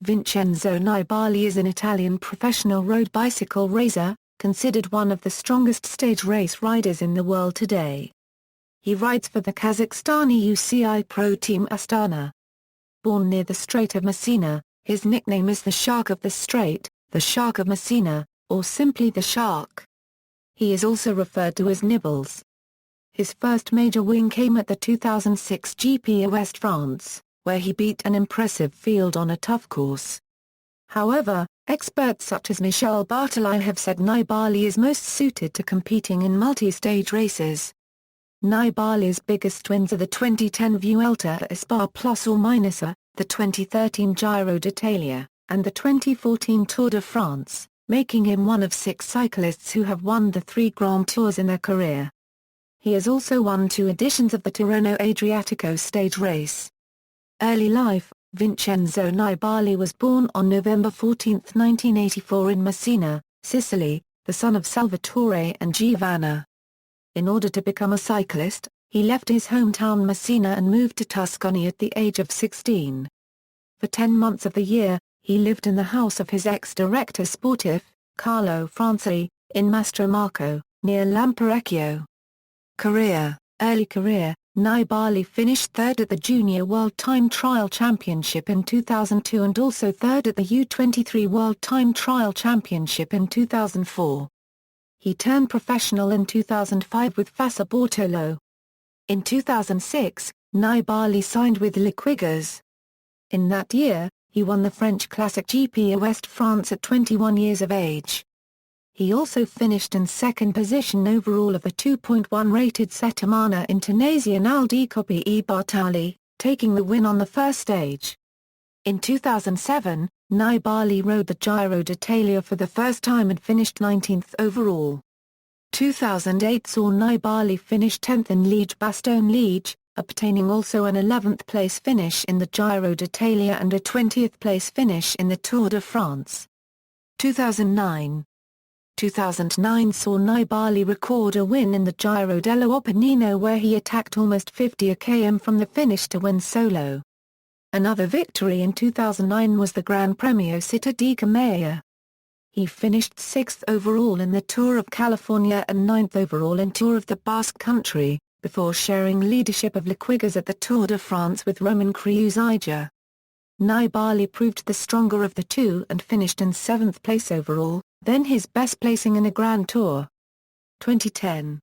Vincenzo Nibali is an Italian professional road bicycle racer, considered one of the strongest stage race riders in the world today. He rides for the Kazakhstani UCI ProTeam Astana. Born near the Strait of Messina, his nickname is the Shark of the Strait, the Shark of Messina, or simply the Shark. He is also referred to as Nibbles. His first major win came at the 2006 GP Ouest-France, where he beat an impressive field on a tough course. However, experts such as Michele Bartoli have said Nibali is most suited to competing in multi-stage races. Nibali's biggest wins are the 2010 Vuelta a España ±, the 2013 Giro d'Italia, and the 2014 Tour de France, making him one of 6 cyclists who have won the 3 Grand Tours in their career. He has also won 2 editions of the Tirreno-Adriatico stage race. Early life: Vincenzo Nibali was born on November 14, 1984 in Messina, Sicily, the son of Salvatore and Giovanna. In order to become a cyclist, he left his hometown Messina and moved to Tuscany at the age of 16. For 10 months of the year, he lived in the house of his ex-director sportif, Carlo Franci, in Mastromarco, near Lamperecchio. Early career: Nibali finished third at the Junior World Time Trial Championship in 2002 and also third at the U23 World Time Trial Championship in 2004. He turned professional in 2005 with Fassa Bortolo. In 2006, Nibali signed with Liquigas. In that year, he won the French Classic GP Ouest-France at 21 years of age. He also finished in second position overall of the 2.1 rated Settimana Internazionale di Coppi e Bartali, taking the win on the first stage. In 2007, Nibali rode the Giro d'Italia for the first time and finished 19th overall. 2008 saw Nibali finish 10th in Liège-Bastogne-Liège, obtaining also an 11th place finish in the Giro d'Italia and a 20th place finish in the Tour de France. 2009 saw Nibali record a win in the Giro dell'Appennino where he attacked almost 50 km from the finish to win solo. Another victory in 2009 was the Gran Premio Città di Camaiore. He finished 6th overall in the Tour of California and 9th overall in Tour of the Basque Country, before sharing leadership of Liquigas at the Tour de France with Roman Krujija. Nibali proved the stronger of the two and finished in 7th place overall, then his best placing in a Grand Tour. 2010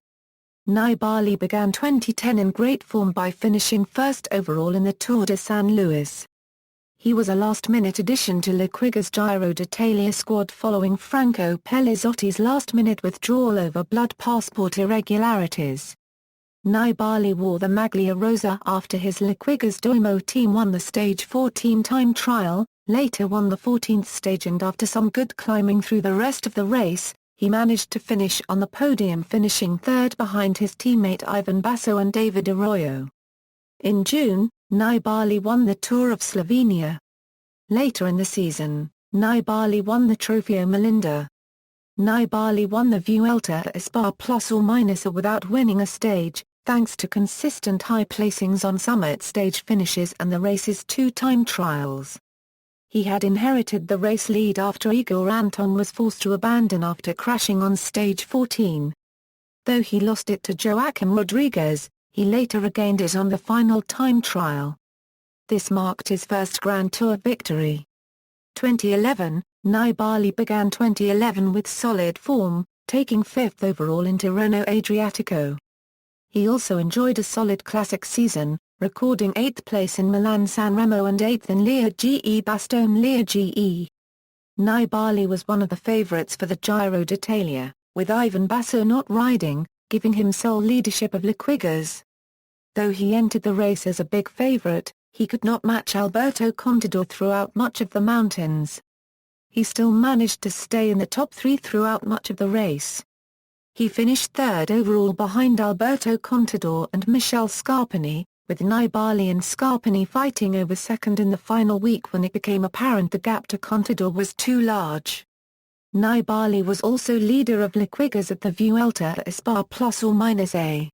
Nibali began 2010 in great form by finishing 1st overall in the Tour de San Luis. He was a last-minute addition to Liquigas' Giro d'Italia squad following Franco Pellizotti's last-minute withdrawal over blood passport irregularities. Nibali wore the maglia rosa after his Liquigas Doimo team won the Stage 4 team time trial, later won the 14th stage, and after some good climbing through the rest of the race, he managed to finish on the podium, finishing 3rd behind his teammate Ivan Basso and David Arroyo. In June, Nibali won the Tour of Slovenia. Later in the season, Nibali won the Trofeo Melinda. Nibali won the Vuelta a España ± without winning a stage, thanks to consistent high placings on summit stage finishes and the race's 2 time trials. He had inherited the race lead after Igor Anton was forced to abandon after crashing on stage 14. Though he lost it to Joaquim Rodriguez, he later regained it on the final time trial. This marked his first Grand Tour victory. 2011, Nibali began 2011 with solid form, taking 5th overall in Tirreno-Adriatico. He also enjoyed a solid classic season, recording 8th place in Milan-San Remo and 8th in Liège-Bastogne-Liège. Nibali was one of the favourites for the Giro d'Italia, with Ivan Basso not riding, giving him sole leadership of Liquigas. Though he entered the race as a big favourite, he could not match Alberto Contador throughout much of the mountains. He still managed to stay in the top 3 throughout much of the race. He finished 3rd overall behind Alberto Contador and Michele Scarpini, with Nibali and Scarpini fighting over 2nd in the final week when it became apparent the gap to Contador was too large. Nibali was also leader of Liquigas at the Vuelta a España ±.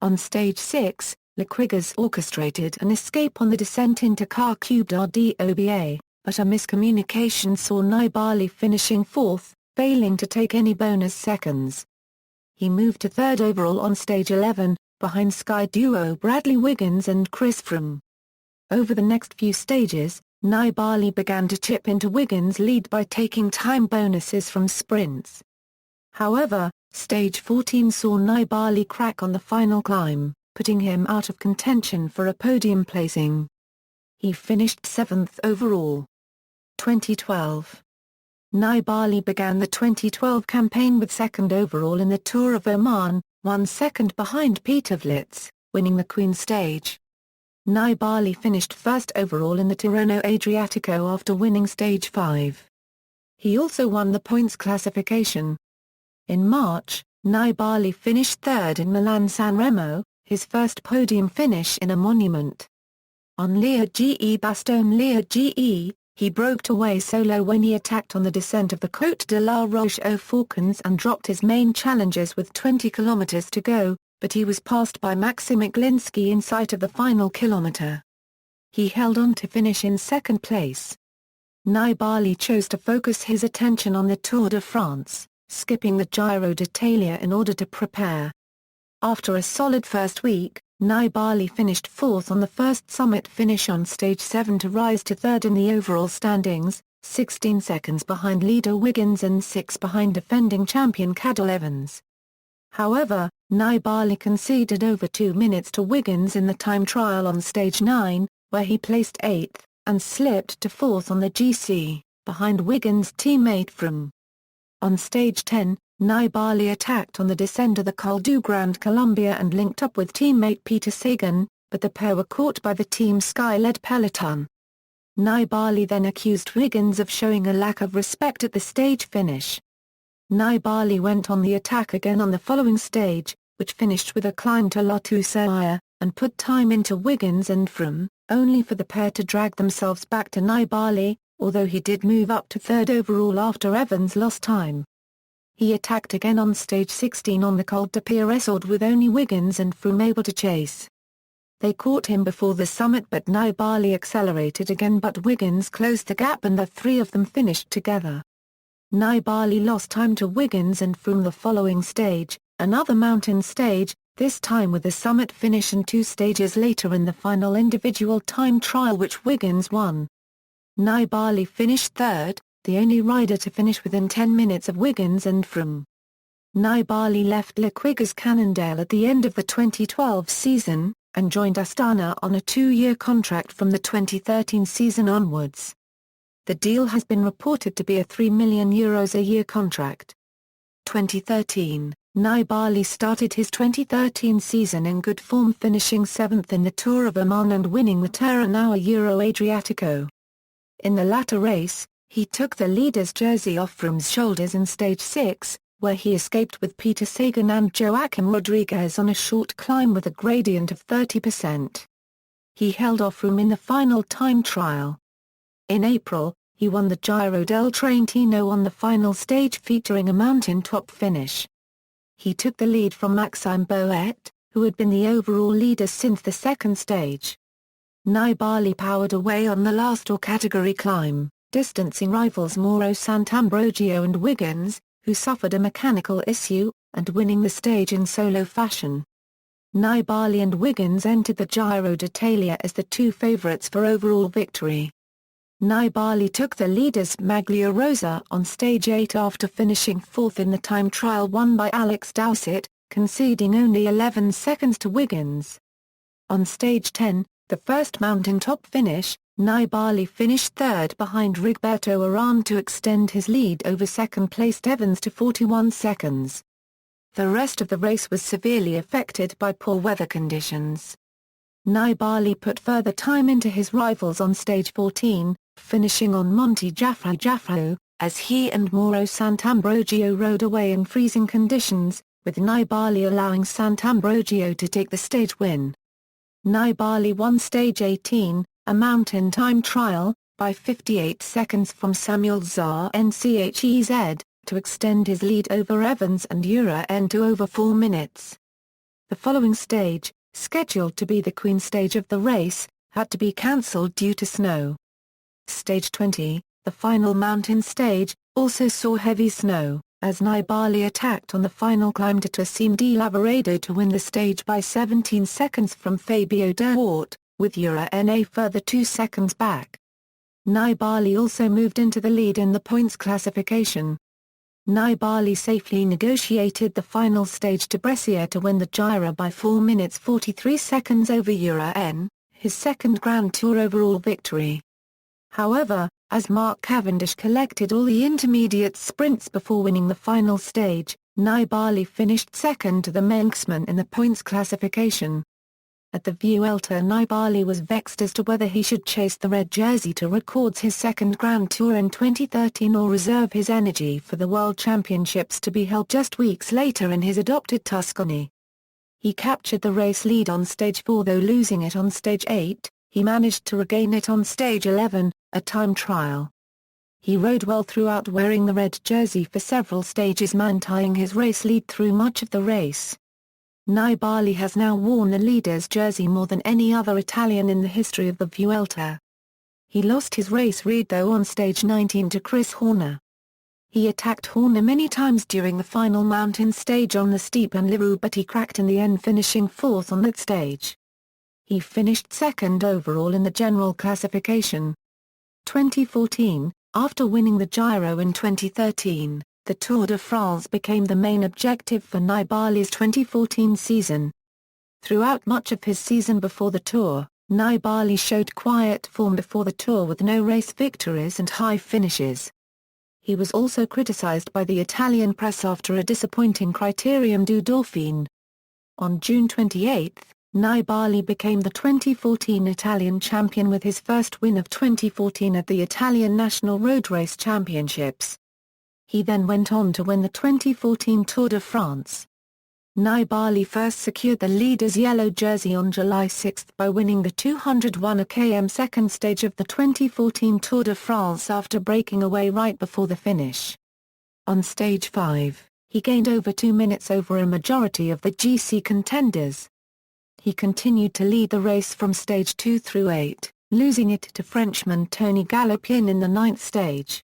On stage 6, Liquigas orchestrated an escape on the descent into Car Cubed d'Oba, but a miscommunication saw Nibali finishing fourth, failing to take any bonus seconds. He moved to third overall on stage 11, behind Sky duo Bradley Wiggins and Chris Froome. Over the next few stages, Nibali began to chip into Wiggins' lead by taking time bonuses from sprints. However, stage 14 saw Nibali crack on the final climb, putting him out of contention for a podium placing. He finished 7th overall. 2012. Nibali began the 2012 campaign with 2nd overall in the Tour of Oman, 1 second behind Peter Vlits, winning the Queen Stage. Nibali finished 1st overall in the Tirreno-Adriatico after winning Stage 5. He also won the points classification. In March, Nibali finished 3rd in Milan-San Remo, his first podium finish in a monument. On Liège-Bastogne-Liège, he broke away solo when he attacked on the descent of the Côte de la Roche aux Faucons and dropped his main challengers with 20 kilometers to go, but he was passed by Maxim Iglinski in sight of the final kilometer. He held on to finish in 2nd place. Nibali chose to focus his attention on the Tour de France, skipping the Giro d'Italia in order to prepare. After a solid first week, Nibali finished 4th on the first summit finish on stage 7 to rise to 3rd in the overall standings, 16 seconds behind leader Wiggins and 6 behind defending champion Cadel Evans. However, Nibali conceded over 2 minutes to Wiggins in the time trial on stage 9, where he placed 8th, and slipped to 4th on the GC, behind Wiggins' teammate Froome. On stage 10, Nibali attacked on the descent of the Col du Grand Colombia and linked up with teammate Peter Sagan, but the pair were caught by the Team Sky-led peloton. Nibali then accused Wiggins of showing a lack of respect at the stage finish. Nibali went on the attack again on the following stage, which finished with a climb to La Toussaint, and put time into Wiggins and Froome, only for the pair to drag themselves back to Nibali, although he did move up to 3rd overall after Evans lost time. He attacked again on stage 16 on the Col de Pierressord with only Wiggins and Froome able to chase. They caught him before the summit but Nibali accelerated again but Wiggins closed the gap and the three of them finished together. Nibali lost time to Wiggins and Froome the following stage, another mountain stage, this time with the summit finish and 2 stages later in the final individual time trial which Wiggins won. Nibali finished 3rd, the only rider to finish within 10 minutes of Wiggins and Froome. Nibali left Le Quiggers Cannondale at the end of the 2012 season, and joined Astana on a 2-year contract from the 2013 season onwards. The deal has been reported to be a €3 million a year contract. 2013, Nibali started his 2013 season in good form finishing 7th in the Tour of Oman and winning the Tirreno-Adriatico. In the latter race, he took the leader's jersey off Froome's shoulders in stage 6, where he escaped with Peter Sagan and Joaquim Rodriguez on a short climb with a gradient of 30%. He held off Froome in the final time trial. In April, he won the Giro del Trentino on the final stage featuring a mountain-top finish. He took the lead from Maxime Boet, who had been the overall leader since the second stage. Nibali powered away on the last Tour category climb, distancing rivals Mauro Sant'Ambrogio and Wiggins, who suffered a mechanical issue, and winning the stage in solo fashion. Nibali and Wiggins entered the Giro d'Italia as the 2 favourites for overall victory. Nibali took the leader's Maglia Rosa on stage 8 after finishing 4th in the time trial won by Alex Dowsett, conceding only 11 seconds to Wiggins. On stage 10, the first mountain-top finish, Nibali finished 3rd behind Rigberto Urán to extend his lead over second-placed Evans to 41 seconds. The rest of the race was severely affected by poor weather conditions. Nibali put further time into his rivals on stage 14, finishing on Monte Jaffrau, as he and Mauro Sant'Ambrogio rode away in freezing conditions, with Nibali allowing Sant'Ambrogio to take the stage win. Nibali won stage 18, a mountain time trial, by 58 seconds from Samuel Nchez, to extend his lead over Evans and Urán to over 4 minutes. The following stage, scheduled to be the Queen stage of the race, had to be cancelled due to snow. Stage 20, the final mountain stage, also saw heavy snow, as Nibali attacked on the final climb to Cime di Lavaredo to win the stage by 17 seconds from Fabio Duarte, with URNA further 2 seconds back. Nibali also moved into the lead in the points classification. Nibali safely negotiated the final stage to Brescia to win the Giro by 4 minutes 43 seconds over URN, his second Grand Tour overall victory. However, as Mark Cavendish collected all the intermediate sprints before winning the final stage, Nibali finished second to the Manxman in the points classification. At the Vuelta, Nibali was vexed as to whether he should chase the red jersey to record his second Grand Tour in 2013 or reserve his energy for the World Championships to be held just weeks later in his adopted Tuscany. He captured the race lead on stage 4, though losing it on stage 8, he managed to regain it on stage 11, a time trial. He rode well throughout, wearing the red jersey for several stages, maintaining his race lead through much of the race. Nibali has now worn the leader's jersey more than any other Italian in the history of the Vuelta. He lost his race lead though on stage 19 to Chris Horner. He attacked Horner many times during the final mountain stage on the steep and Liru, but he cracked in the end, finishing fourth on that stage. He finished second overall in the general classification. 2014, after winning the Giro in 2013, the Tour de France became the main objective for Nibali's 2014 season. Throughout much of his season before the Tour, Nibali showed quiet form before the Tour with no race victories and high finishes. He was also criticized by the Italian press after a disappointing Criterium du Dauphiné. On June 28, Nibali became the 2014 Italian champion with his first win of 2014 at the Italian National Road Race Championships. He then went on to win the 2014 Tour de France. Nibali first secured the leader's yellow jersey on July 6 by winning the 201 km second stage of the 2014 Tour de France after breaking away right before the finish. On stage 5, he gained over 2 minutes over a majority of the GC contenders. He continued to lead the race from stage 2 through 8, losing it to Frenchman Tony Galopin in the 9th stage.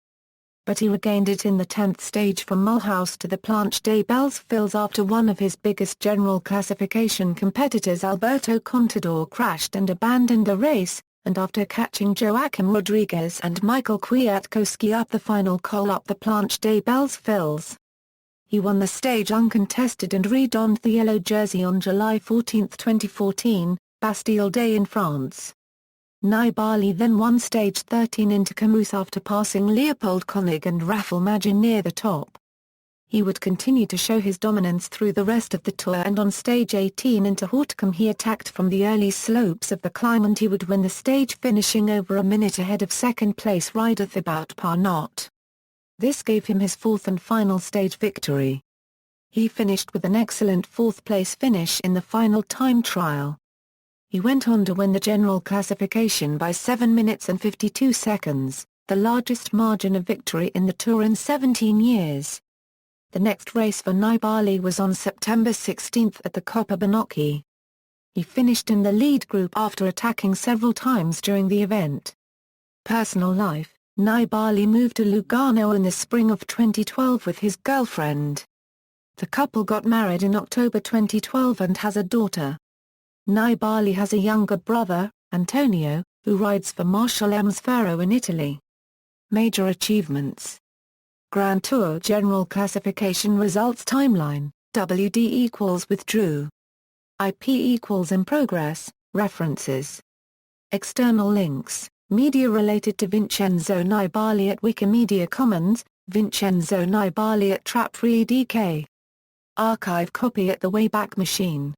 But he regained it in the 10th stage from Mulhouse to the Planche des Belles Filles after one of his biggest general classification competitors, Alberto Contador, crashed and abandoned the race, and after catching Joaquim Rodriguez and Michael Kwiatkowski up the final col up the Planche des Belles Filles. He won the stage uncontested and re-donned the yellow jersey on July 14, 2014, Bastille Day in France. Nibali then won stage 13 into Camus after passing Leopold Koenig and Rafał Majin near the top. He would continue to show his dominance through the rest of the Tour, and on stage 18 into Hautecombe he attacked from the early slopes of the climb and he would win the stage, finishing over a minute ahead of second-place rider Thibaut Pinot. This gave him his fourth and final stage victory. He finished with an excellent fourth-place finish in the final time trial. He went on to win the general classification by 7 minutes and 52 seconds, the largest margin of victory in the Tour in 17 years. The next race for Nibali was on September 16 at the Coppa Bernocchi. He finished in the lead group after attacking several times during the event. Personal life: Nibali moved to Lugano in the spring of 2012 with his girlfriend. The couple got married in October 2012 and has a daughter. Nibali has a younger brother, Antonio, who rides for Marshall Ems-Ferro in Italy. Major achievements: Grand Tour General Classification Results Timeline, WD equals withdrew. IP equals in progress, references. External links, media related to Vincenzo Nibali at Wikimedia Commons, Vincenzo Nibali at TrapRead EK. Archive copy at the Wayback Machine.